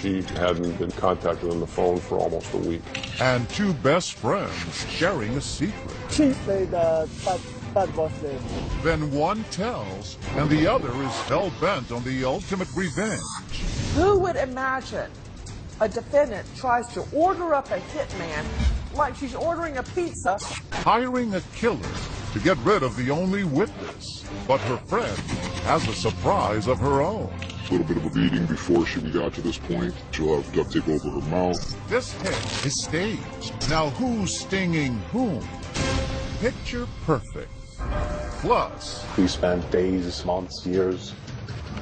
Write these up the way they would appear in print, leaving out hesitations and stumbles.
she hadn't been contacted on the phone for almost a week. And two best friends sharing a secret. She said bad boss name. Then one tells, and the other is hell-bent on the ultimate revenge. Who would imagine a defendant tries to order up a hitman like she's ordering a pizza? Hiring a killer to get rid of the only witness. But her friend has a surprise of her own. A little bit of a beating before she got to this point. She'll have duct tape over her mouth. This hit is staged. Now who's stinging whom? Picture perfect. Plus, we spent days, months, years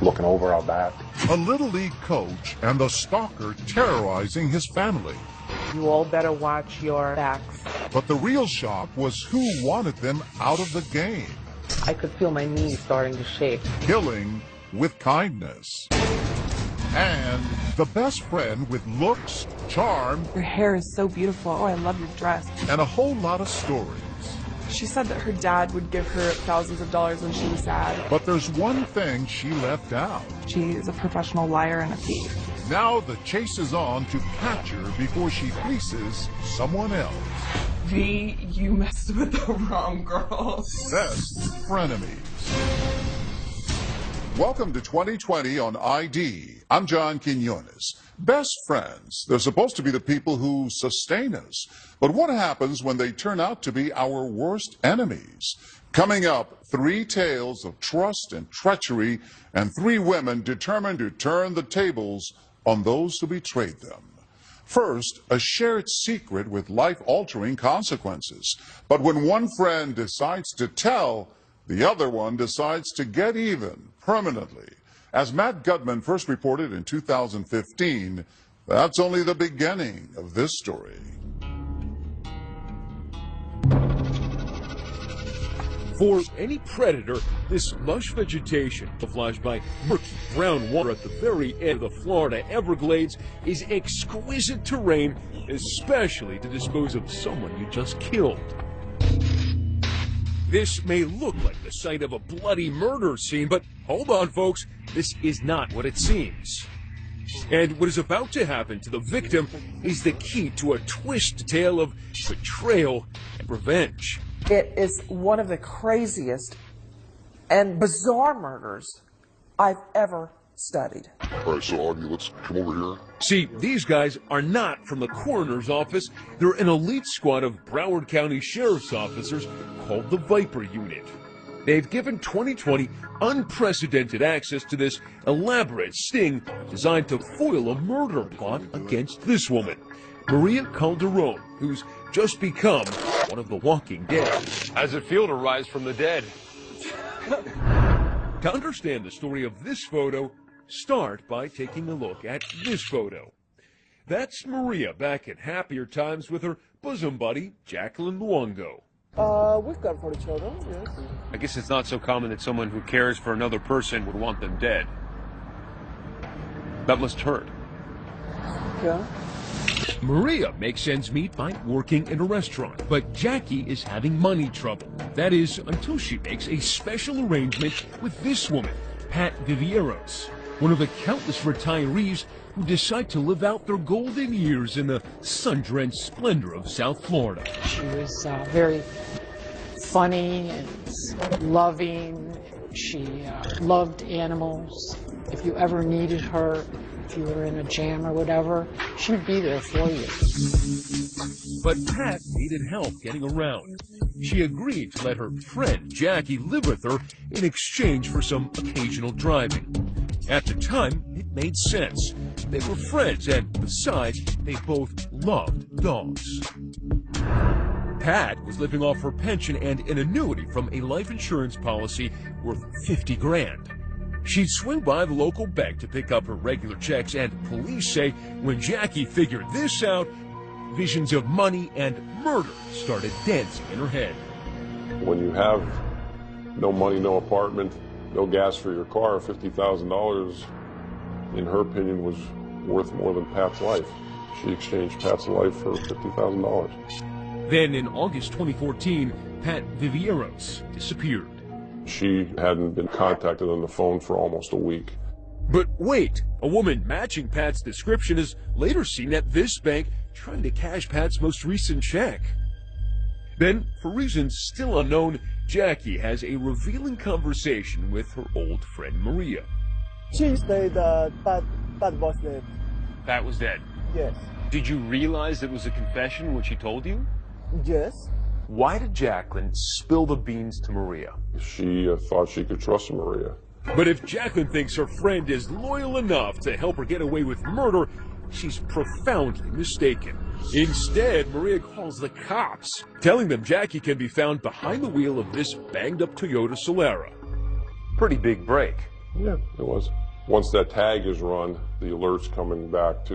looking over our back. A Little League coach and the stalker terrorizing his family. You all better watch your backs. But the real shock was who wanted them out of the game. I could feel my knees starting to shake. Killing with kindness. And the best friend with looks, charm, your hair is so beautiful. Oh, I love your dress. and a whole lot of stories. She said that her dad would give her thousands of dollars when she was sad. But there's one thing she left out. She is a professional liar and a thief. Now the chase is on to catch her before she fleeces someone else. V, you messed with the wrong girl. Best Frenemies. Welcome to 2020 on ID. I'm John Quinones. Best friends, they're supposed to be the people who sustain us. But what happens when they turn out to be our worst enemies? Coming up, 3 tales of trust and treachery, and 3 women determined to turn the tables on those who betrayed them. First, a shared secret with life-altering consequences. But when one friend decides to tell, the other one decides to get even permanently. As Matt Gutman first reported in 2015, that's only the beginning of this story. For any predator, this lush vegetation, flashed by murky brown water at the very end of the Florida Everglades, is exquisite terrain, especially to dispose of someone you just killed. This may look like the site of a bloody murder scene, but hold on, folks, this is not what it seems. And what is about to happen to the victim is the key to a twisted tale of betrayal and revenge. It is one of the craziest and bizarre murders I've ever studied. All right, so Augie, let's come over here. See, these guys are not from the coroner's office. They're an elite squad of Broward County Sheriff's officers called the Viper Unit. They've given 2020 unprecedented access to this elaborate sting designed to foil a murder plot against this woman, Maria Calderon, who's just become one of the walking dead. How's it feel to rise from the dead? To understand the story of this photo, start by taking a look at this photo. That's Maria back at happier times with her bosom buddy, Jacqueline Luongo. We've got for the children, yes. I guess it's not so common that someone who cares for another person would want them dead. That must hurt. Yeah. Maria makes ends meet by working in a restaurant, but Jackie is having money trouble. That is, until she makes a special arrangement with this woman, Pat Vivieros, one of the countless retirees who decide to live out their golden years in the sun-drenched splendor of South Florida. She was very funny and loving. She loved animals. If you ever needed her, if you were in a jam or whatever, she would be there for you. But Pat needed help getting around. She agreed to let her friend Jackie live with her in exchange for some occasional driving. At the time, it made sense. They were friends, and besides, they both loved dogs. Pat was living off her pension and an annuity from a life insurance policy worth $50 grand. She'd swing by the local bank to pick up her regular checks, and police say when Jackie figured this out, visions of money and murder started dancing in her head. When you have no money, no apartment, no gas for your car, $50,000, in her opinion, was worth more than Pat's life. She exchanged Pat's life for $50,000. Then in August 2014, Pat Vivieros disappeared. She hadn't been contacted on the phone for almost a week. But wait, a woman matching Pat's description is later seen at this bank trying to cash Pat's most recent check. Then, for reasons still unknown, Jackie has a revealing conversation with her old friend Maria. She said that Pat was dead. Pat was dead. Yes. Did you realize it was a confession when she told you? Yes. Why did Jacqueline spill the beans to Maria? She thought she could trust Maria. But if Jacqueline thinks her friend is loyal enough to help her get away with murder, she's profoundly mistaken. Instead, Maria calls the cops, telling them Jackie can be found behind the wheel of this banged-up Toyota Solara. Pretty big break. Yeah, it was. Once that tag is run, the alert's coming back to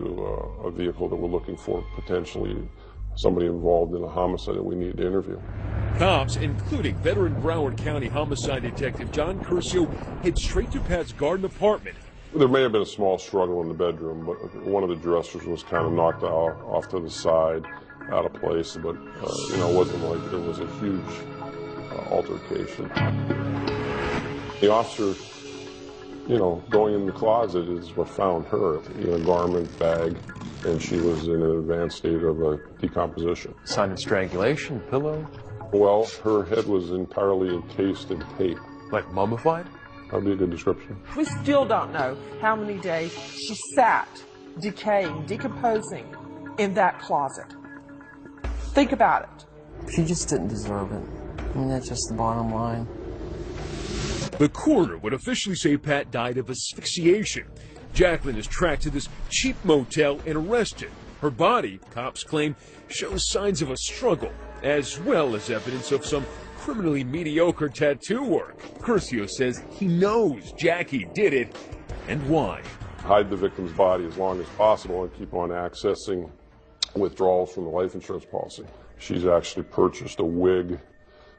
a vehicle that we're looking for, potentially somebody involved in a homicide that we need to interview. Cops, including veteran Broward County homicide detective John Curcio, head straight to Pat's garden apartment. There may have been a small struggle in the bedroom, but one of the dressers was kind of knocked out, off to the side, out of place, but it wasn't like there was a huge altercation. The officer, going in the closet is what found her in a garment bag, and she was in an advanced state of decomposition. Sign of strangulation, pillow? Well, her head was entirely encased in tape. Like mummified? That'd be a good description. We still don't know how many days she sat, decaying, decomposing in that closet. Think about it. She just didn't deserve it. I mean, that's just the bottom line. The coroner would officially say Pat died of asphyxiation. Jacqueline is tracked to this cheap motel and arrested. Her body, cops claim, shows signs of a struggle, as well as evidence of some criminally mediocre tattoo work. Curcio says he knows Jackie did it, and why. Hide the victim's body as long as possible and keep on accessing withdrawals from the life insurance policy. She's actually purchased a wig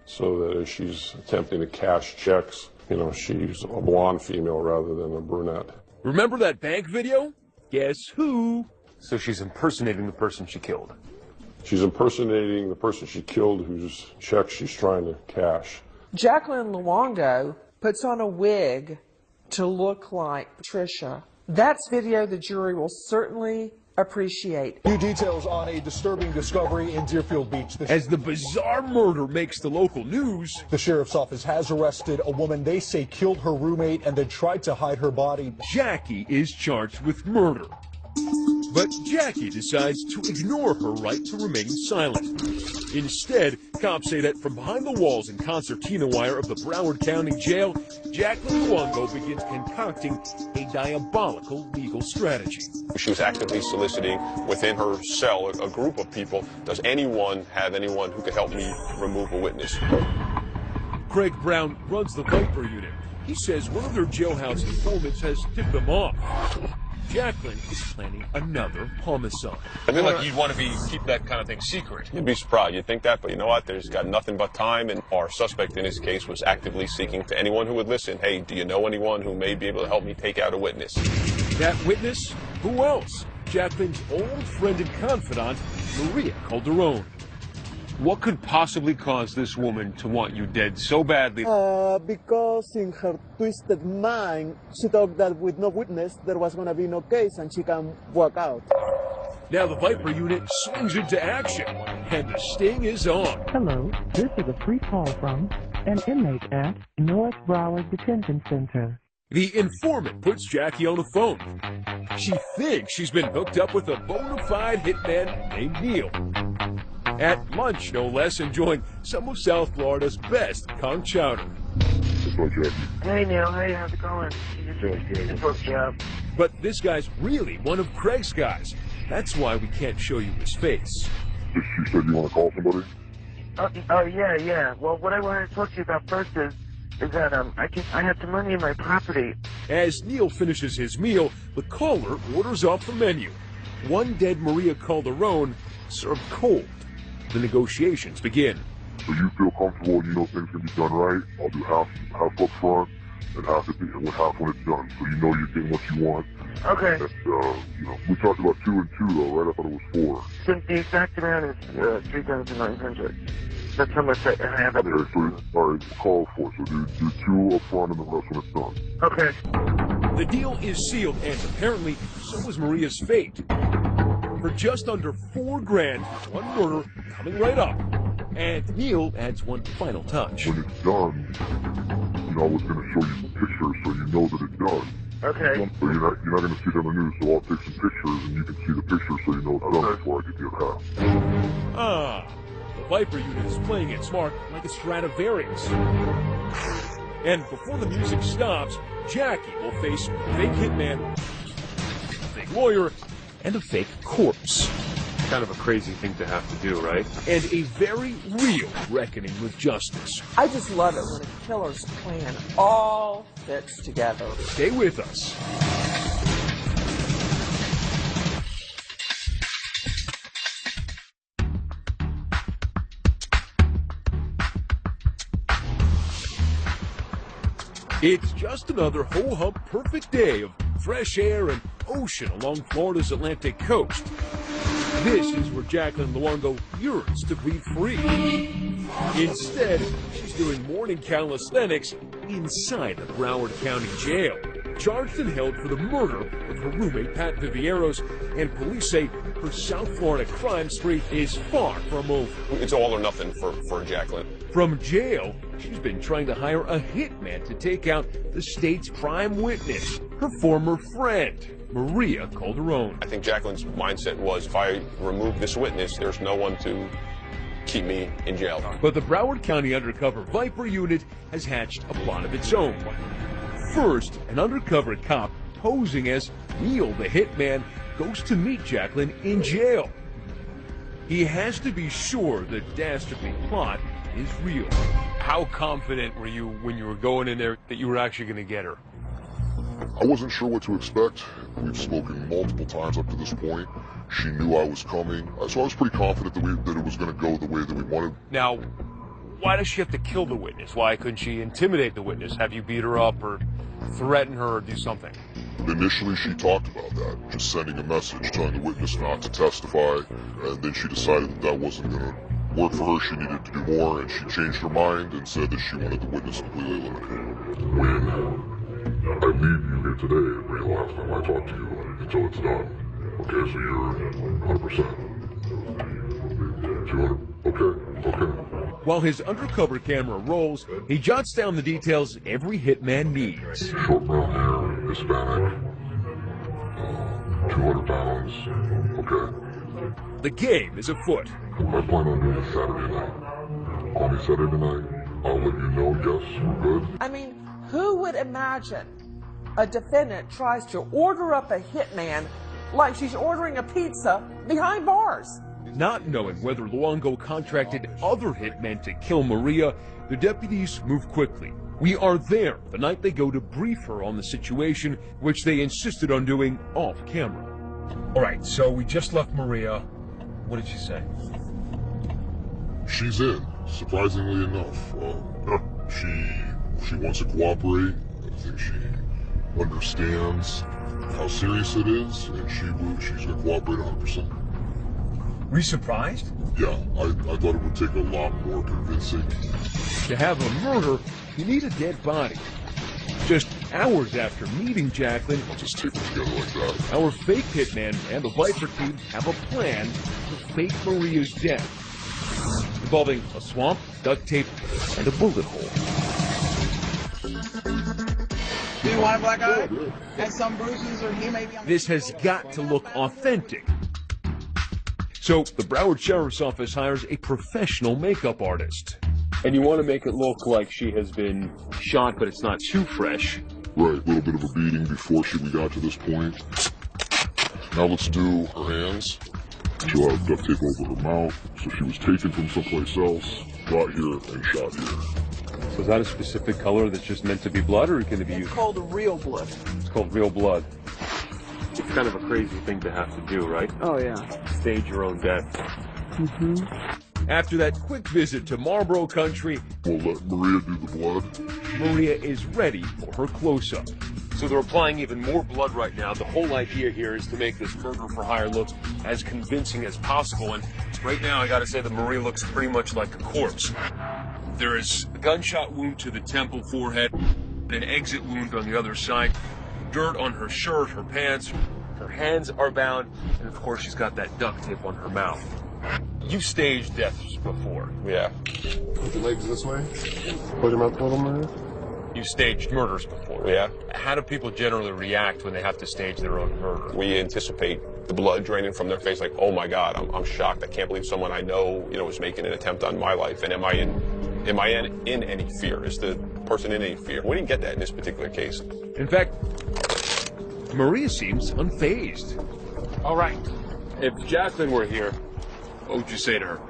so that as she's attempting to cash checks, she's a blonde female rather than a brunette. Remember that bank video? Guess who? So she's impersonating the person she killed. She's impersonating the person she killed whose check she's trying to cash. Jacqueline Luongo puts on a wig to look like Patricia. That's video the jury will certainly appreciate. New details on a disturbing discovery in Deerfield Beach. As the bizarre murder makes the local news, the sheriff's office has arrested a woman they say killed her roommate and then tried to hide her body. Jackie is charged with murder. But Jackie decides to ignore her right to remain silent. Instead, cops say that from behind the walls and concertina wire of the Broward County Jail, Jacqueline Luongo begins concocting a diabolical legal strategy. She was actively soliciting within her cell a group of people. Does anyone have anyone who could help me remove a witness? Craig Brown runs the Viper unit. He says one of their jailhouse informants has tipped them off. Jacqueline is planning another homicide. I feel like you'd want to keep that kind of thing secret. You'd be surprised. You'd think that, but you know what? There's got nothing but time, and our suspect in this case was actively seeking to anyone who would listen. Hey, do you know anyone who may be able to help me take out a witness? That witness? Who else? Jacqueline's old friend and confidant, Maria Calderon. What could possibly cause this woman to want you dead so badly? Because in her twisted mind, she thought that with no witness, there was going to be no case and she can walk out. Now the Viper unit swings into action, and the sting is on. Hello, this is a free call from an inmate at North Broward Detention Center. The informant puts Jackie on the phone. She thinks she's been hooked up with a bona fide hitman named Neil. At lunch, no less, enjoying some of South Florida's best conch chowder. Hey, Neil. Hey, how's it going? Just hooked you up. But this guy's really one of Craig's guys. That's why we can't show you his face. She said you want to call somebody? Yeah. Well, what I wanted to talk to you about first is that I have some money in my property. As Neil finishes his meal, the caller orders off the menu. One dead Maria Calderon served cold. The negotiations begin. So you feel comfortable, you know things can be done right. I'll do half up front and half when it's done. So you know you're getting what you want. Okay. And, we talked about 2 and 2 though, right? I thought it was 4. So the exact amount is 3,900. That's how much I have. Okay, so all right, call 4. So do 2 up front and the rest when it's done. Okay. The deal is sealed, and apparently so was Maria's fate. For just under $4 grand, one murder coming right up. And Neil adds one final touch. When it's done, I was going to show you some pictures so you know that it's done. Okay. So you're not going to see it on the news, so I'll take some pictures and you can see the pictures so you know it's done before I get the other half. Ah, the Viper unit is playing it smart like a Stradivarius. And before the music stops, Jackie will face a fake hitman, a fake lawyer, and a fake corpse. Kind of a crazy thing to have to do, right? And a very real reckoning with justice. I just love it when a killer's plan all fits together. Stay with us. It's just another ho-hum perfect day of fresh air and ocean along Florida's Atlantic coast. This is where Jacqueline Luongo yearns to breathe free. Instead, she's doing morning calisthenics inside the Broward County Jail, charged and held for the murder of her roommate Pat Vivieros, and police say her South Florida crime spree is far from over. It's all or nothing for Jacqueline. From jail, she's been trying to hire a hitman to take out the state's prime witness, her former friend, Maria Calderone. I think Jacqueline's mindset was, if I remove this witness, there's no one to keep me in jail. But the Broward County Undercover Viper Unit has hatched a plot of its own. First, an undercover cop posing as Neil the hitman goes to meet Jacqueline in jail. He has to be sure the dastardly plot is real. How confident were you when you were going in there that you were actually going to get her? I wasn't sure what to expect. We've spoken multiple times up to this point. She knew I was coming, so I was pretty confident that it was going to go the way that we wanted. Now, why does she have to kill the witness? Why couldn't she intimidate the witness? Have you beat her up or threaten her or do something? Initially, she talked about that, just sending a message telling the witness not to testify, and then she decided that that wasn't going to work for her. She needed to do more, and she changed her mind and said that she wanted the witness completely eliminated. When I leave you here today, it'll be the last time I talk to you until it's done. Okay, so you're 100%. 200. Okay. While his undercover camera rolls, he jots down the details every hitman needs. Short brown hair, Hispanic, 200 pounds. Okay. The game is afoot. I plan on doing this Saturday night. Call me Saturday night. I'll let you know, yes, we're good. I mean, who would imagine a defendant tries to order up a hitman like she's ordering a pizza behind bars? Not knowing whether Luongo contracted other hitmen to kill Maria, the deputies move quickly. We are there the night they go to brief her on the situation, which they insisted on doing off camera. All right, so we just left Maria. What did she say? She's in, surprisingly enough. She wants to cooperate. I think she understands how serious it is, and she's going to cooperate 100%. Were you surprised? Yeah, I thought it would take a lot more convincing. To have a murder, you need a dead body. Just hours after meeting Jacqueline, I'll just tape it together like that. Our fake hitman and the Viper team have a plan to fake Maria's death, involving a swamp, duct tape, and a bullet hole. Do you want a black eye? And some bruises, or he may be on... This has got to look authentic. So the Broward Sheriff's Office hires a professional makeup artist. And you want to make it look like she has been shot, but it's not too fresh. Right, a little bit of a beating before we got to this point. Now let's do her hands. She'll have duct tape over her mouth, so she was taken from someplace else, brought here, and shot here. So is that a specific color that's just meant to be blood, or can it be used? It's called real blood. It's called real blood. It's kind of a crazy thing to have to do, right? Oh, yeah. Stage your own death. Mm-hmm. After that quick visit to Marlboro Country, we'll let Maria do the blood. Maria is ready for her close-up. So they're applying even more blood right now. The whole idea here is to make this murder for hire look as convincing as possible. And right now, I gotta say that Maria looks pretty much like a corpse. There is a gunshot wound to the temple, forehead, an exit wound on the other side. dirt on her shirt, her pants, her hands are bound, and of course she's got that duct tape on her mouth. You've staged deaths before. Yeah. Put your legs this way. Put your mouth a little more. You've staged murders before. Yeah. How do people generally react when they have to stage their own murder? We anticipate the blood draining from their face, like, oh my God, I'm shocked. I can't believe someone I know, is making an attempt on my life. And am I in any fear? Is the person in any fear? We didn't get that in this particular case. In fact, Maria seems unfazed. All right. If Jacqueline were here, what would you say to her?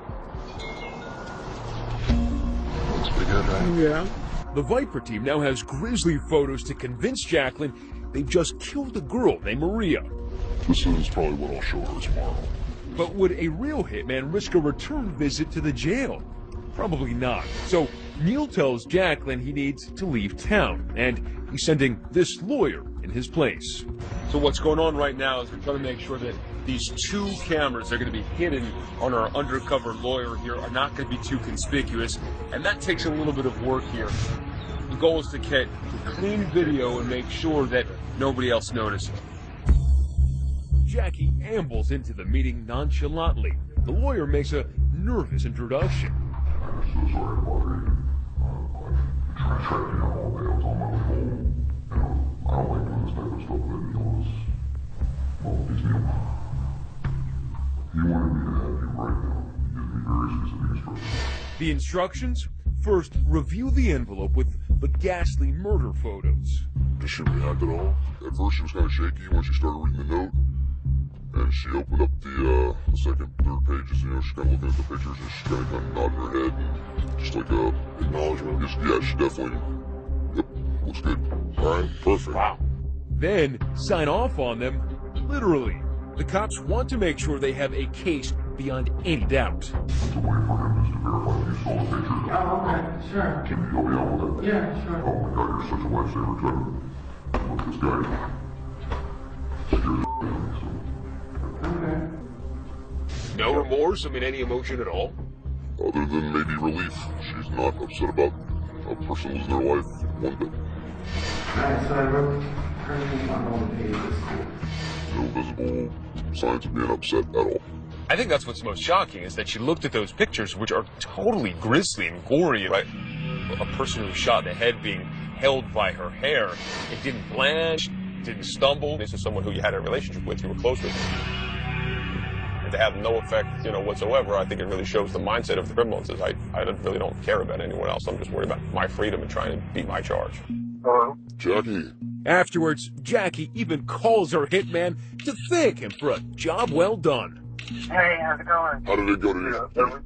Looks pretty good, right? Yeah. The Viper team now has grisly photos to convince Jacqueline they just killed a girl named Maria. This is probably what I'll show her tomorrow. But would a real hitman risk a return visit to the jail? Probably not. So Neil tells Jacqueline he needs to leave town, and he's sending this lawyer in his place. So what's going on right now is we're trying to make sure that these two cameras that are going to be hidden on our undercover lawyer here are not going to be too conspicuous, and that takes a little bit of work here. The goal is to get clean video and make sure that nobody else notices. Jackie ambles into the meeting nonchalantly. The lawyer makes a nervous introduction. I'm so sorry about it. I've been trying to track you down all day. I was on my way home. I don't like doing this type of stuff, but Neil is... Well, he's Neil. He wanted me to have you right now. He gives me very specific instructions. The instructions? First, review the envelope with the ghastly murder photos. Did she react at all? At first she was kind of shaky when she started reading the note. And she opened up the second, third pages, she's kind of looking at the pictures and she's kind of nodding her head and just like acknowledgement. Yeah, she definitely, yep, looks good. All right, perfect. Wow. Then sign off on them, literally. The cops want to make sure they have a case beyond any doubt. The way for him is to verify that you saw the pictures. Oh, okay, sure. Can you help me out with that? Yeah, sure. Oh my God, you're such a lifesaver, Trevor. Look, this guy scares the out of me, so. Okay. No remorse? I mean, any emotion at all? Other than maybe relief. She's not upset about a person losing their life one bit. Alright, so I wrote everything on all the pages. No visible signs of being upset at all. I think that's what's most shocking, is that she looked at those pictures, which are totally grisly and gory. Like a person who was shot in the head being held by her hair. It didn't blanch, didn't stumble. This is someone who you had a relationship with, you were close with. And to have no effect, whatsoever, I think it really shows the mindset of the criminal. It says, I really don't care about anyone else. I'm just worried about my freedom and trying to beat my charge. Hello? Jackie. Afterwards, Jackie even calls her hitman to thank him for a job well done. Hey, how's it going? How did it go?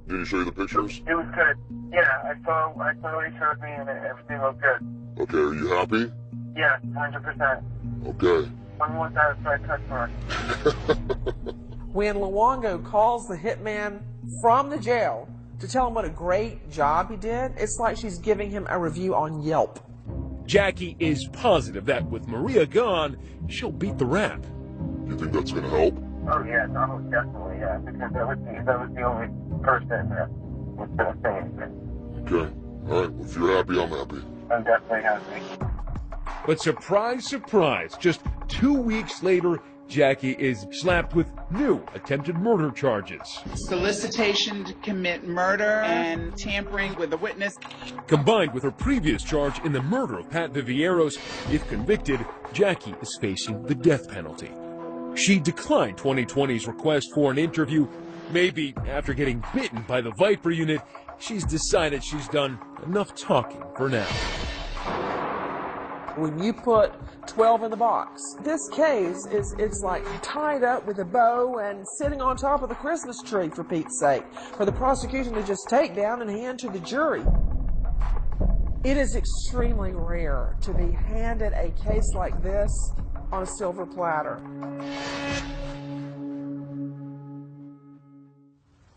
Did he show you the pictures? It was good. Yeah, I saw what he showed me and everything looked good. Okay, are you happy? Yeah, 100%. Okay. I'm more satisfied customer. When Luongo calls the hitman from the jail to tell him what a great job he did, it's like she's giving him a review on Yelp. Jackie is positive that with Maria gone, she'll beat the rap. You think that's going to help? Oh, yeah, no, definitely, yeah, because that was the only person that was going to say anything. Okay. All right, well, if you're happy, I'm happy. I'm definitely happy. But surprise, surprise, just 2 weeks later, Jackie is slapped with new attempted murder charges. Solicitation to commit murder and tampering with a witness. Combined with her previous charge in the murder of Pat Vivieros, if convicted, Jackie is facing the death penalty. She declined 2020's request for an interview. Maybe after getting bitten by the Viper unit, she's decided she's done enough talking for now. When you put 12 in the box, this case it's like tied up with a bow and sitting on top of the Christmas tree, for Pete's sake, for the prosecution to just take down and hand to the jury. It is extremely rare to be handed a case like this on a silver platter.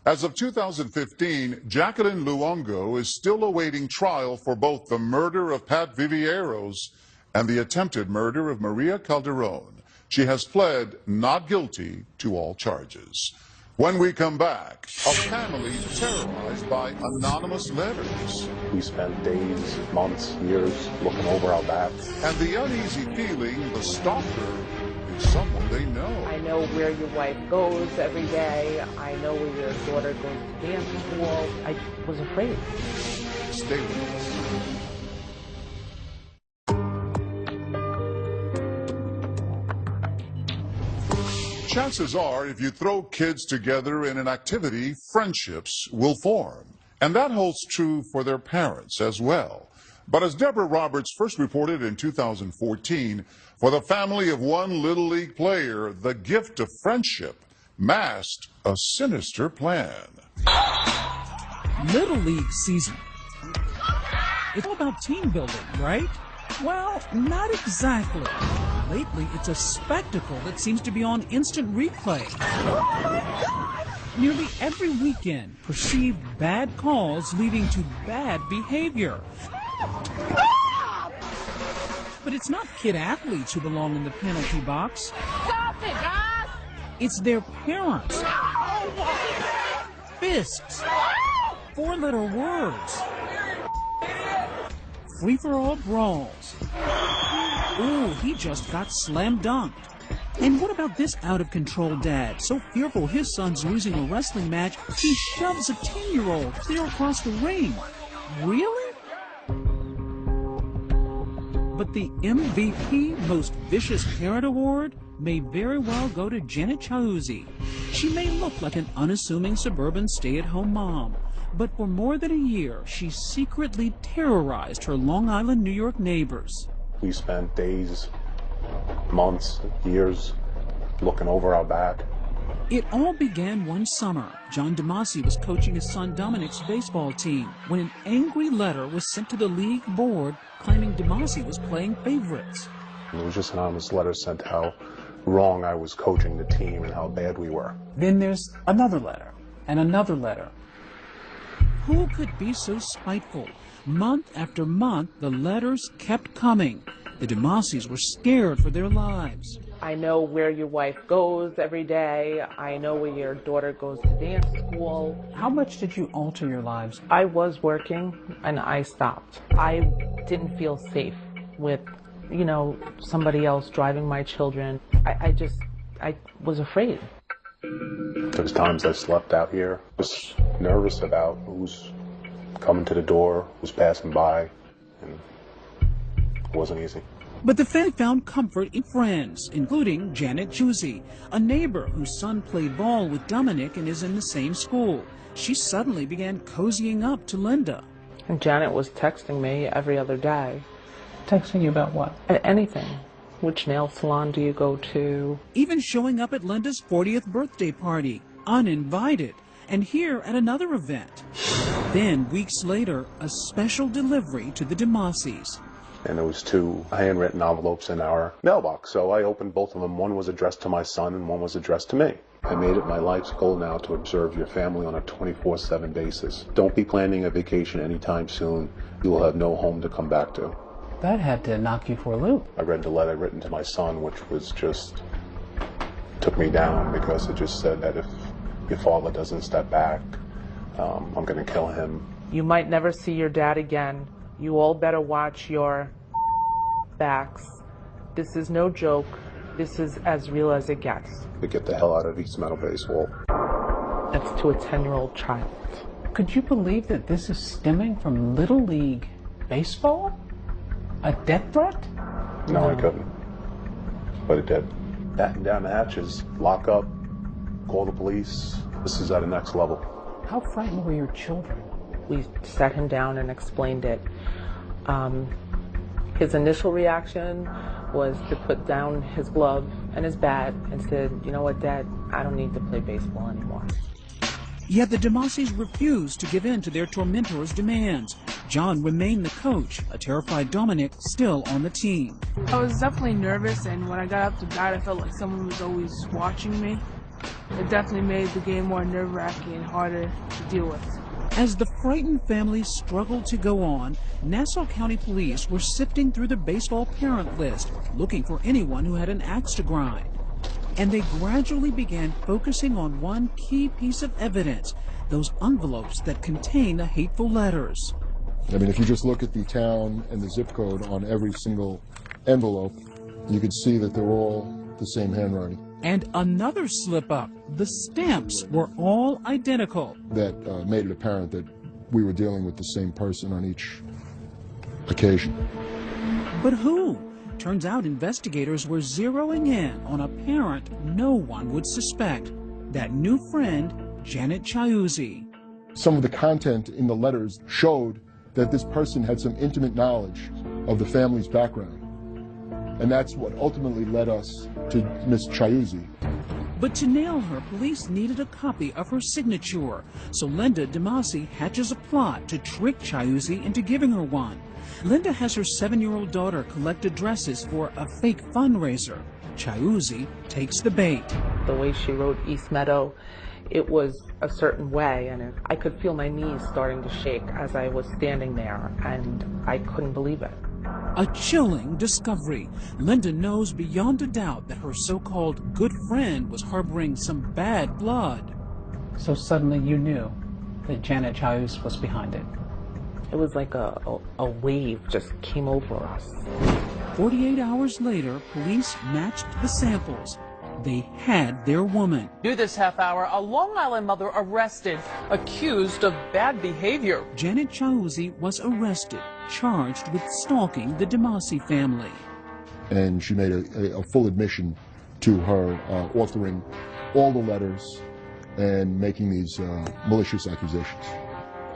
As of 2015, Jacqueline Luongo is still awaiting trial for both the murder of Pat Vivieros and the attempted murder of Maria Calderon. She has pled not guilty to all charges. When we come back, a family terrorized by anonymous letters. We spent days, months, years looking over our backs. And the uneasy feeling the stalker is someone they know. I know where your wife goes every day. I know where your daughter goes to dance school. I was afraid. Stay with us. Chances are, if you throw kids together in an activity, friendships will form. And that holds true for their parents as well. But as Deborah Roberts first reported in 2014, for the family of one Little League player, the gift of friendship masked a sinister plan. Little League season. It's all about team building, right? Well, not exactly. Lately, it's a spectacle that seems to be on instant replay. Oh my God! Nearly every weekend, perceived bad calls leading to bad behavior. But it's not kid athletes who belong in the penalty box. Stop it, guys! It's their parents. Fists. Four-letter words. Free-for-all brawls. Ooh, he just got slam dunked. And what about this out-of-control dad? So fearful his son's losing a wrestling match, he shoves a 10-year-old clear across the ring. Really? But the MVP, Most Vicious Parent Award, may very well go to Janet Chiuzzi. She may look like an unassuming suburban stay-at-home mom, but for more than a year, she secretly terrorized her Long Island, New York neighbors. We spent days, months, years looking over our back. It all began one summer. John DeMasi was coaching his son Dominic's baseball team when an angry letter was sent to the league board claiming DeMasi was playing favorites. It was just an anonymous letter sent how wrong I was coaching the team and how bad we were. Then there's another letter and another letter. Who could be so spiteful? Month after month, the letters kept coming. The DeMasis were scared for their lives. I know where your wife goes every day. I know where your daughter goes to dance school. How much did you alter your lives? I was working and I stopped. I didn't feel safe with, somebody else driving my children. I was afraid. There was times I slept out here, was nervous about who's coming to the door, who's passing by, and it wasn't easy. But the family found comfort in friends, including Janet Chiuzzi, a neighbor whose son played ball with Dominic and is in the same school. She suddenly began cozying up to Linda. And Janet was texting me every other day. Texting you about what? Anything. Which nail salon do you go to? Even showing up at Linda's 40th birthday party, uninvited, and here at another event. Then, weeks later, a special delivery to the DeMasis. And there was 2 handwritten envelopes in our mailbox, so I opened both of them. One was addressed to my son and one was addressed to me. I made it my life's goal now to observe your family on a 24/7 basis. Don't be planning a vacation anytime soon. You will have no home to come back to. That had to knock you for a loop. I read the letter written to my son, which was just took me down because it just said that if your father doesn't step back, I'm going to kill him. You might never see your dad again. You all better watch your backs. This is no joke. This is as real as it gets. To get the hell out of East Meadow Baseball. That's to a 10-year-old child. Could you believe that this is stemming from Little League baseball? A death threat? No, I couldn't. But it did. Batten down the hatches, lock up, call the police. This is at the next level. How frightened were your children? We sat him down and explained it. His initial reaction was to put down his glove and his bat and said, "You know what, Dad, I don't need to play baseball anymore." Yet the DeMasis refused to give in to their tormentors' demands. John remained the coach, a terrified Dominic still on the team. I was definitely nervous, and when I got up to bat, I felt like someone was always watching me. It definitely made the game more nerve-wracking and harder to deal with. As the frightened family struggled to go on, Nassau County Police were sifting through the baseball parent list, looking for anyone who had an axe to grind. And they gradually began focusing on one key piece of evidence, those envelopes that contain the hateful letters. I mean, if you just look at the town and the zip code on every single envelope, you can see that they're all the same handwriting. And another slip-up, the stamps were all identical. That made it apparent that we were dealing with the same person on each occasion. But who? Turns out investigators were zeroing in on a parent no one would suspect, that new friend, Janet Chiuzzi. Some of the content in the letters showed that this person had some intimate knowledge of the family's background. And that's what ultimately led us to Miss Chiuzzi. But to nail her, police needed a copy of her signature. So Linda DeMasi hatches a plot to trick Chiuzzi into giving her one. Linda has her 7-year-old daughter collect addresses for a fake fundraiser. Chiuzzi takes the bait. The way she wrote East Meadow, it was a certain way, and I could feel my knees starting to shake as I was standing there, and I couldn't believe it. A chilling discovery. Linda knows beyond a doubt that her so-called good friend was harboring some bad blood. So suddenly you knew that Janet Chiuzzi was behind it. It was like a wave just came over us. 48 hours later, police matched the samples. They had their woman. New this half hour, a Long Island mother arrested, accused of bad behavior. Janet Chiuzzi was arrested, charged with stalking the DeMasi family. And she made a full admission to her authoring all the letters and making these malicious accusations.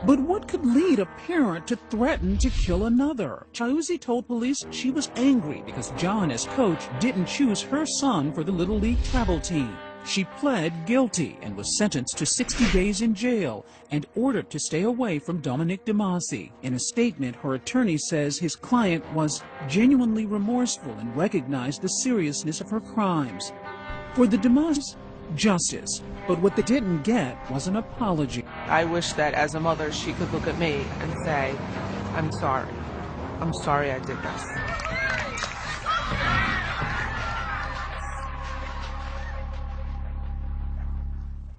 But what could lead a parent to threaten to kill another? Chiuzzi told police she was angry because John, as coach, didn't choose her son for the Little League travel team. She pled guilty and was sentenced to 60 days in jail and ordered to stay away from Dominic DeMasi. In a statement, her attorney says his client was genuinely remorseful and recognized the seriousness of her crimes. For the DeMasi, justice. But what they didn't get was an apology. I wish that as a mother she could look at me and say, I'm sorry. I'm sorry I did this.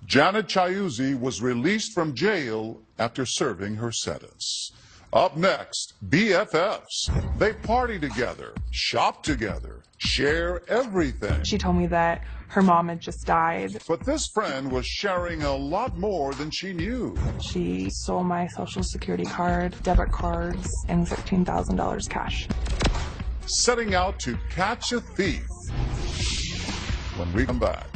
Janet Chiuzzi was released from jail after serving her sentence. Up next, BFFs. They party together, shop together, share everything. She told me that her mom had just died. But this friend was sharing a lot more than she knew. She stole my social security card, debit cards, and $13,000 cash. Setting out to catch a thief. When we come back.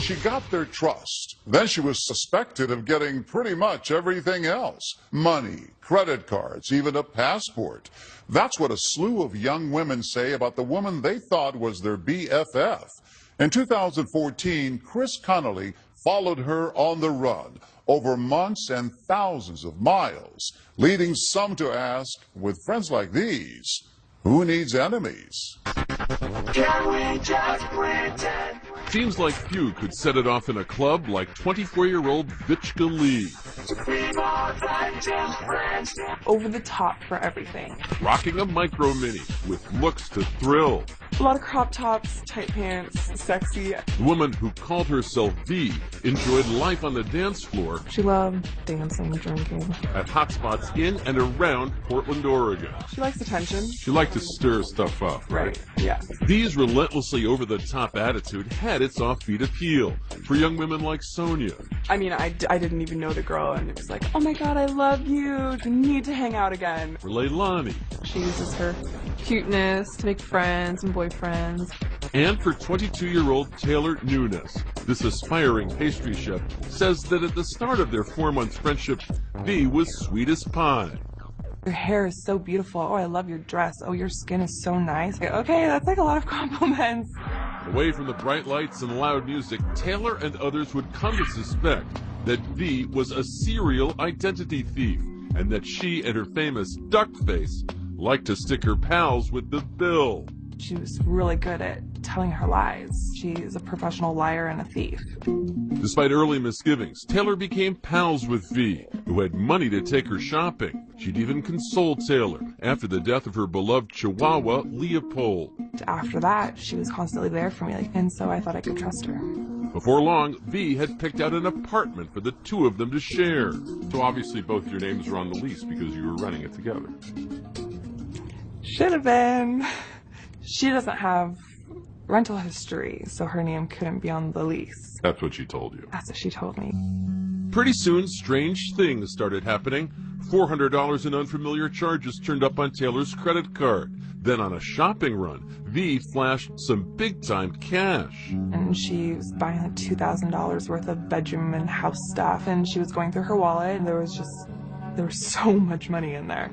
She got their trust. Then she was suspected of getting pretty much everything else. Money, credit cards, even a passport. That's what a slew of young women say about the woman they thought was their BFF. In 2014, Chris Connolly followed her on the run over months and thousands of miles, leading some to ask, with friends like these, who needs enemies? Can we just pretend? Seems like few could set it off in a club like 24-year-old Vitchka Lee. Over the top for everything. Rocking a micro mini with looks to thrill. A lot of crop tops, tight pants, sexy. The woman who called herself V enjoyed life on the dance floor. She loved dancing, drinking. At hotspots in and around Portland, Oregon. She likes attention. She liked to stir stuff up, right? Yeah. V's relentlessly over-the-top attitude had its offbeat appeal for young women like Sonia. I mean, I didn't even know the girl, and it was like, oh my god, I love you. We need to hang out again. For Leilani. She uses her cuteness to make friends and boyfriends. And for 22-year-old Taylor Nunes. This aspiring pastry chef says that at the start of their 4-month friendship, V was sweet as pie. Your hair is so beautiful. Oh, I love your dress. Oh, your skin is so nice. Okay, that's like a lot of compliments. Away from the bright lights and loud music, Taylor and others would come to suspect that V was a serial identity thief, and that she and her famous duck face liked to stick her pals with the bill. She was really good at telling her lies. She is a professional liar and a thief. Despite early misgivings, Taylor became pals with V, who had money to take her shopping. She'd even consoled Taylor after the death of her beloved Chihuahua, Leopold. After that, she was constantly there for me, and so I thought I could trust her. Before long, V had picked out an apartment for the two of them to share. So obviously both your names were on the lease because you were running it together. Should have been. She doesn't have rental history, so her name couldn't be on the lease. That's what she told you. That's what she told me. Pretty soon, strange things started happening. $400 in unfamiliar charges turned up on Taylor's credit card. Then on a shopping run, V flashed some big-time cash. And she was buying like $2,000 worth of bedroom and house stuff, and she was going through her wallet, and there was so much money in there.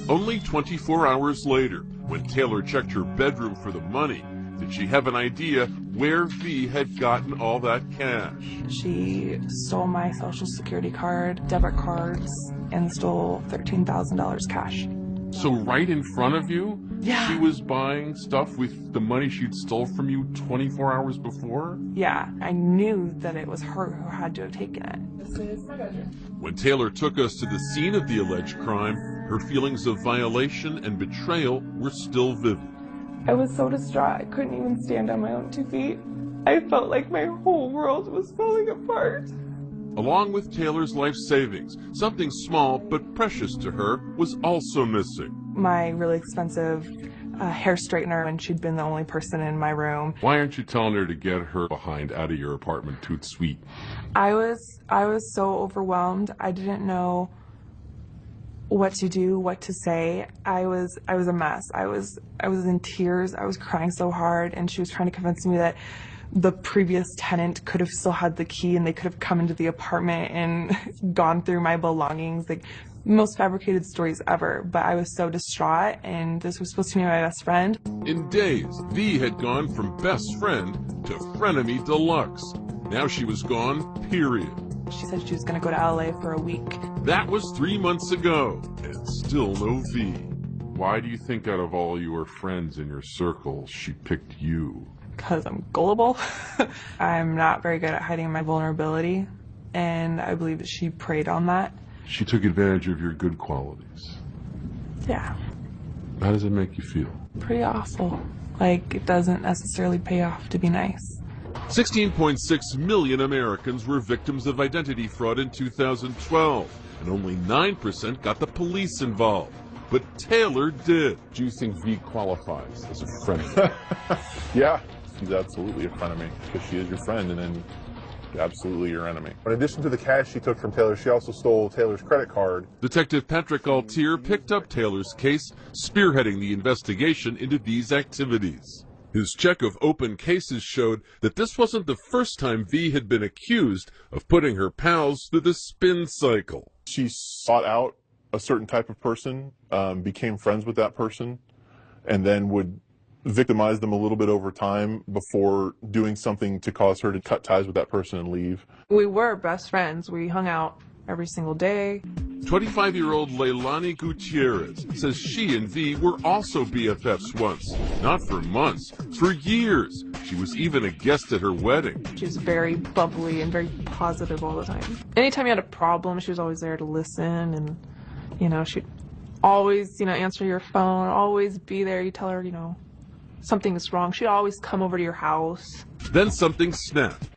Only 24 hours later, when Taylor checked her bedroom for the money, did she have an idea where V had gotten all that cash. She stole my social security card, debit cards, and stole $13,000 cash. So right in front of you, yeah, she was buying stuff with the money she'd stole from you 24 hours before? Yeah, I knew that it was her who had to have taken it. This is my bedroom. When Taylor took us to the scene of the alleged crime, her feelings of violation and betrayal were still vivid. I was so distraught, I couldn't even stand on my own 2 feet. I felt like my whole world was falling apart. Along with Taylor's life savings, something small but precious to her was also missing. My really expensive hair straightener, and she'd been the only person in my room. Why aren't you telling her to get her behind out of your apartment, toot sweet? I was so overwhelmed. I didn't know what to do, what to say. I was a mess. I was in tears. I was crying so hard, and she was trying to convince me that the previous tenant could have still had the key and they could have come into the apartment and gone through my belongings. Like, most fabricated stories ever, but I was so distraught, and this was supposed to be my best friend. In days, V had gone from best friend to frenemy deluxe. Now she was gone, period. She said she was going to go to LA for a week. That was 3 months ago, and still no V. Why do you think out of all your friends in your circle, she picked you? Because I'm gullible. I'm not very good at hiding my vulnerability, and I believe that she preyed on that. She took advantage of your good qualities. Yeah. How does it make you feel? Pretty awful. Like, it doesn't necessarily pay off to be nice. 16.6 million Americans were victims of identity fraud in 2012, and only 9% got the police involved. But Taylor did. Do you think V qualifies as a friend? Yeah, she's absolutely a frenemy, because she is your friend, and then absolutely your enemy. In addition to the cash she took from Taylor, she also stole Taylor's credit card. Detective Patrick Altier picked up Taylor's case, spearheading the investigation into these activities. His check of open cases showed that this wasn't the first time V had been accused of putting her pals through the spin cycle. She sought out a certain type of person, became friends with that person, and then would victimize them a little bit over time before doing something to cause her to cut ties with that person and leave. We were best friends. We hung out every single day. 25-year-old Leilani Gutierrez says she and V were also BFFs once. Not for months, for years. She was even a guest at her wedding. She was very bubbly and very positive all the time. Anytime you had a problem, she was always there to listen, and, you know, she'd always, answer your phone, always be there. You tell her, something is wrong. She'd always come over to your house. Then something snapped.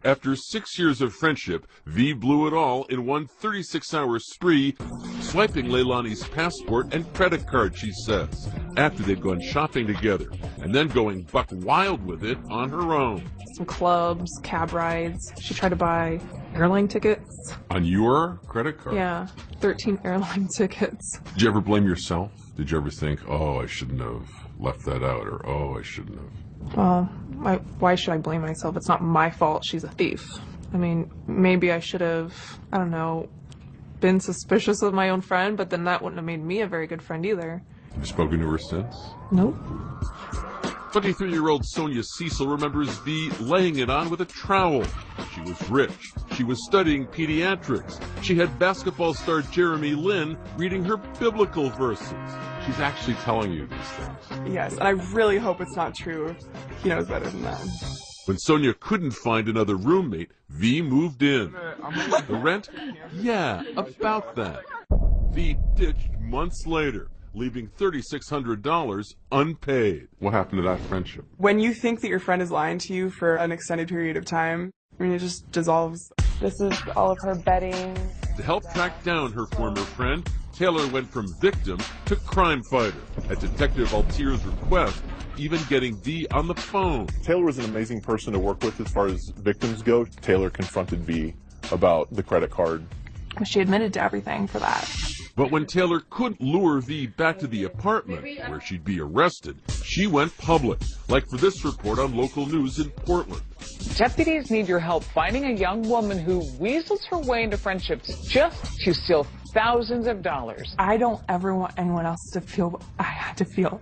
After 6 years of friendship, V blew it all in one 36-hour spree, swiping Leilani's passport and credit card, she says, after they'd gone shopping together, and then going buck wild with it on her own. Some clubs, cab rides. She tried to buy airline tickets. On your credit card? Yeah, 13 airline tickets. Did you ever blame yourself? Did you ever think, oh, I shouldn't have left that out, or oh, I shouldn't have? Well, why should I blame myself? It's not my fault she's a thief. I mean, maybe I should have, been suspicious of my own friend, but then that wouldn't have made me a very good friend either. Have you spoken to her since? Nope. 23-year-old Sonia Cecil remembers V laying it on with a trowel. She was rich. She was studying pediatrics. She had basketball star Jeremy Lin reading her biblical verses. She's actually telling you these things. Yes, and I really hope it's not true. He knows better than that. When Sonia couldn't find another roommate, V moved in. The rent? Yeah, about that. V ditched months later, leaving $3,600 unpaid. What happened to that friendship? When you think that your friend is lying to you for an extended period of time, I mean, it just dissolves. This is all of her bedding. To help track down her former friend, Taylor went from victim to crime fighter, at Detective Altier's request, even getting V on the phone. Taylor was an amazing person to work with as far as victims go. Taylor confronted V about the credit card. She admitted to everything for that. But when Taylor couldn't lure V back to the apartment where she'd be arrested, she went public, like for this report on local news in Portland. Deputies need your help finding a young woman who weasels her way into friendships just to steal thousands of dollars. I don't ever want anyone else to feel what I had to feel.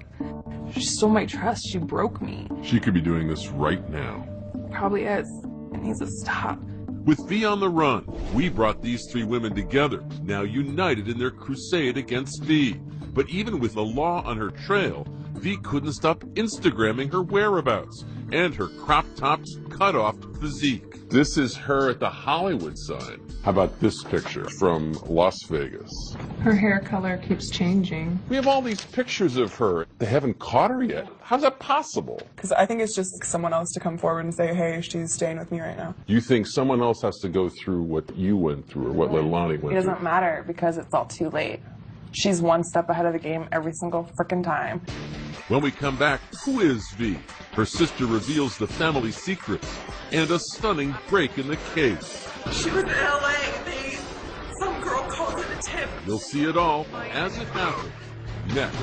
She stole my trust. She broke me. She could be doing this right now. Probably is. It needs to stop. With V on the run, we brought these three women together, now united in their crusade against V. But even with the law on her trail, V couldn't stop Instagramming her whereabouts and her crop-topped, cut-off physique. This is her at the Hollywood sign. How about this picture from Las Vegas? Her hair color keeps changing. We have all these pictures of her. They haven't caught her yet. How's that possible? Because I think it's just someone else to come forward and say, hey, she's staying with me right now. You think someone else has to go through what you went through or what Leilani went through? It doesn't matter because it's all too late. She's one step ahead of the game every single frickin' time. When we come back, who is V? Her sister reveals the family secrets and a stunning break in the case. She was in LA. Some girl called it a tip. You'll see it all as it happens next.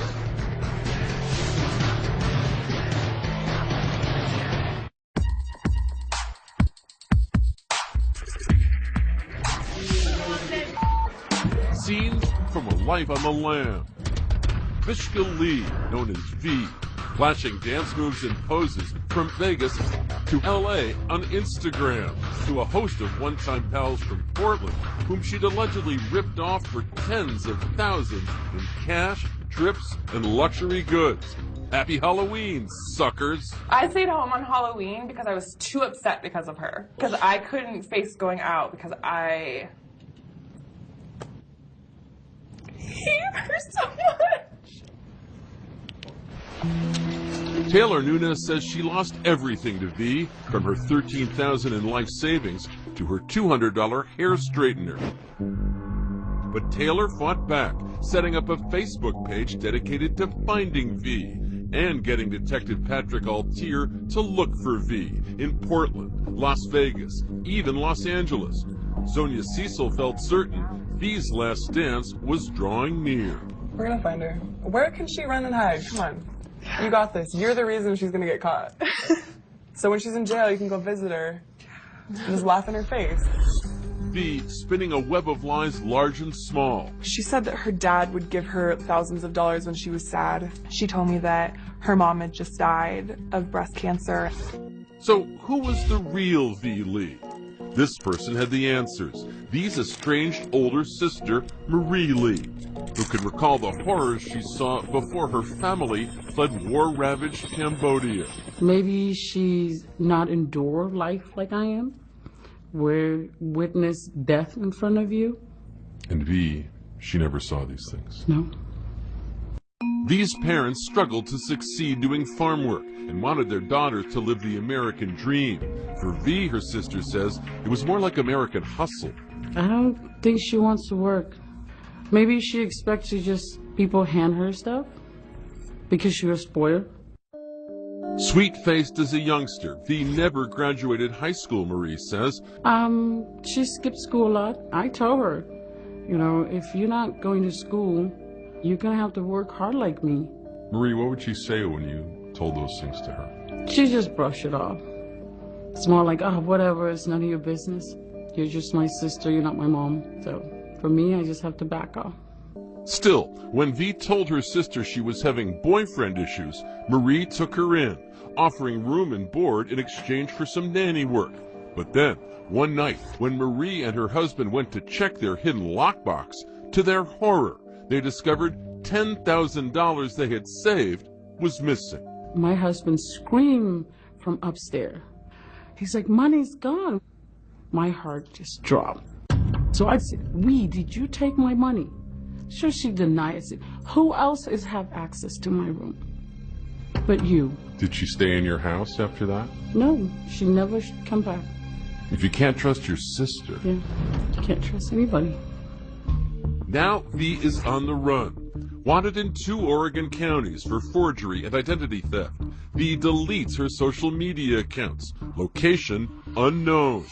Scenes from A Life on the Lam. Vishka Lee, known as V, flashing dance moves and poses from Vegas to LA on Instagram, to a host of one-time pals from Portland, whom she'd allegedly ripped off for tens of thousands in cash, trips, and luxury goods. Happy Halloween, suckers! I stayed home on Halloween because I was too upset because of her. Because I couldn't face going out because I hate her so much. Taylor Nunes says she lost everything to V, from her $13,000 in life savings to her $200 hair straightener. But Taylor fought back, setting up a Facebook page dedicated to finding V and getting Detective Patrick Altier to look for V in Portland, Las Vegas, even Los Angeles. Sonia Cecil felt certain V's last dance was drawing near. We're gonna find her. Where can she run and hide? Come on. You got this. You're the reason she's gonna get caught. So when she's in jail, you can go visit her and just laugh in her face. V spinning a web of lies large and small. She said that her dad would give her thousands of dollars when she was sad. She told me that her mom had just died of breast cancer. So who was the real V Lee? This person had the answers. V's estranged older sister, Marie Lee, who could recall the horrors she saw before her family fled war-ravaged Cambodia. Maybe she's not endured life like I am, where witness death in front of you. And V, she never saw these things. No. V's parents struggled to succeed doing farm work and wanted their daughter to live the American dream. For V, her sister says, it was more like American hustle. I don't think she wants to work. Maybe she expects to just people hand her stuff because she was spoiled. Sweet-faced as a youngster, V never graduated high school, Marie says. She skipped school a lot. I told her, you know, if you're not going to school, you're going to have to work hard like me. Marie, what would she say when you told those things to her? She just brushed it off. It's more like, oh, whatever, it's none of your business. You're just my sister, you're not my mom. So for me, I just have to back off. Still, when V told her sister she was having boyfriend issues, Marie took her in, offering room and board in exchange for some nanny work. But then, one night, when Marie and her husband went to check their hidden lockbox, to their horror, they discovered $10,000 they had saved was missing. My husband screamed from upstairs. He's like, money's gone. My heart just dropped. So I said, did you take my money? Sure, she denies it. Who else is have access to my room but you? Did she stay in your house after that? No, she never come back. If you can't trust your sister... Yeah, you can't trust anybody. Now V is on the run. Wanted in 2 Oregon counties for forgery and identity theft. V deletes her social media accounts. Location unknown.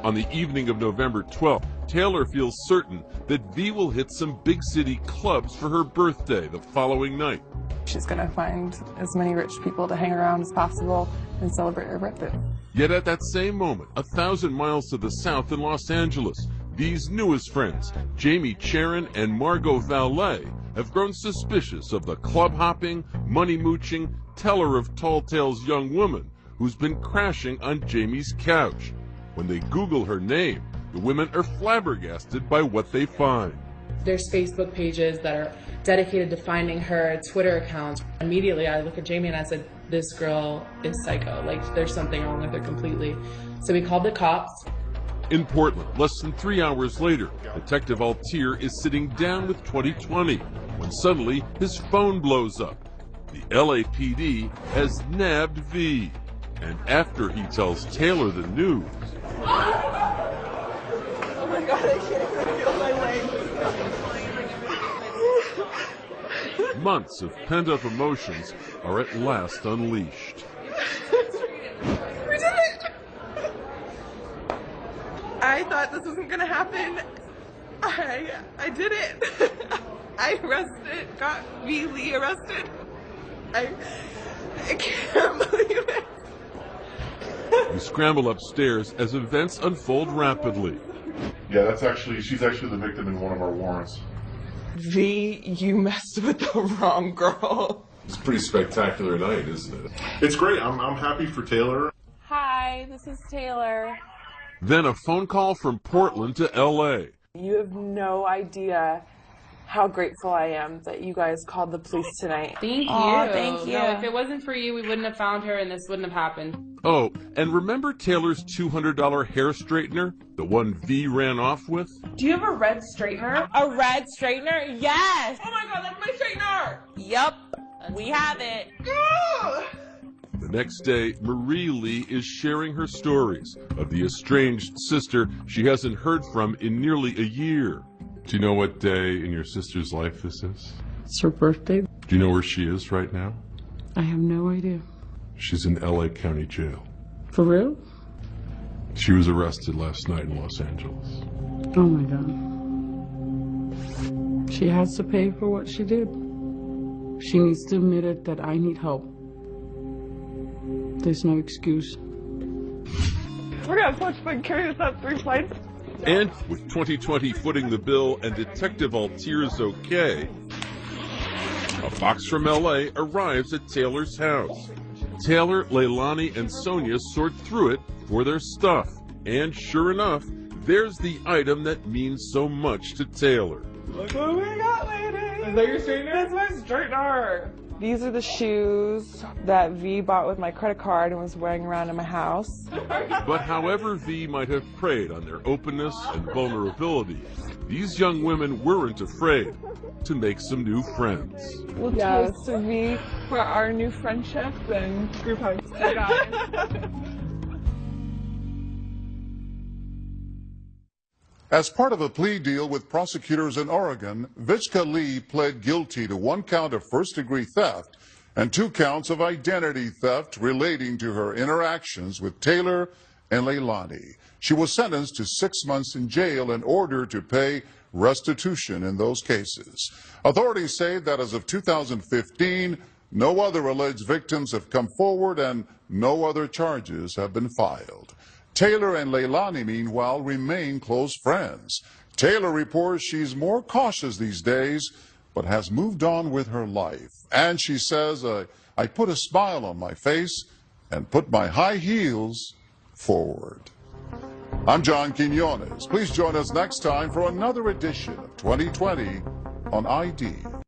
On the evening of November 12th, Taylor feels certain that V will hit some big city clubs for her birthday the following night. She's gonna find as many rich people to hang around as possible and celebrate her birthday. Yet at that same moment, 1,000 miles to the south in Los Angeles, V's newest friends, Jamie Charon and Margot Valet, have grown suspicious of the club-hopping, money-mooching, teller of tall tales young woman who's been crashing on Jamie's couch. When they Google her name, the women are flabbergasted by what they find. There's Facebook pages that are dedicated to finding her, Twitter accounts. Immediately I look at Jamie and I said, this girl is psycho. Like, there's something wrong with her completely. So we called the cops. In Portland, less than 3 hours later, Detective Altier is sitting down with 2020 when suddenly his phone blows up. The LAPD has nabbed V. And after he tells Taylor the news... Oh my God, I can't even feel my legs. Months of pent-up emotions are at last unleashed. We did it! I thought this wasn't gonna happen. I did it. I got V. Lee arrested. I can't believe it. We scramble upstairs as events unfold rapidly. Yeah, she's actually the victim in one of our warrants. V, you messed with the wrong girl. It's a pretty spectacular night, isn't it? It's great. I'm happy for Taylor. Hi, this is Taylor. Then a phone call from Portland to LA. You have no idea how grateful I am that you guys called the police tonight. Thank you. Aw, thank you. No, if it wasn't for you, we wouldn't have found her and this wouldn't have happened. Oh, and remember Taylor's $200 hair straightener? The one V ran off with? Do you have a red straightener? A red straightener? Yes! Oh my God, that's my straightener! Yup, we have it. The next day, Marie Lee is sharing her stories of the estranged sister she hasn't heard from in nearly a year. Do you know what day in your sister's life this is? It's her birthday. Do you know where she is right now? I have no idea. She's in LA County Jail. For real? She was arrested last night in Los Angeles. Oh my God. She has to pay for what she did. She needs to admit it that I need help. There's no excuse. We're gonna touch big carry up 3 flights. And with 2020 footing the bill and Detective Altier's okay, a box from LA arrives at Taylor's house. Taylor, Leilani, and Sonia sort through it for their stuff. And sure enough, there's the item that means so much to Taylor. Look what we got, lady! Is that your straightener? That's my straightener! These are the shoes that V bought with my credit card and was wearing around in my house. But however V might have preyed on their openness and vulnerability, these young women weren't afraid to make some new friends. We'll toast to V for our new friendship and group hugs. Bye, guys. As part of a plea deal with prosecutors in Oregon, Vichka Lee pled guilty to 1 count of first-degree theft and 2 counts of identity theft relating to her interactions with Taylor and Leilani. She was sentenced to 6 months in jail in order to pay restitution in those cases. Authorities say that as of 2015, no other alleged victims have come forward and no other charges have been filed. Taylor and Leilani, meanwhile, remain close friends. Taylor reports she's more cautious these days, but has moved on with her life. And she says, I put a smile on my face and put my high heels forward. I'm John Quinones. Please join us next time for another edition of 2020 on ID.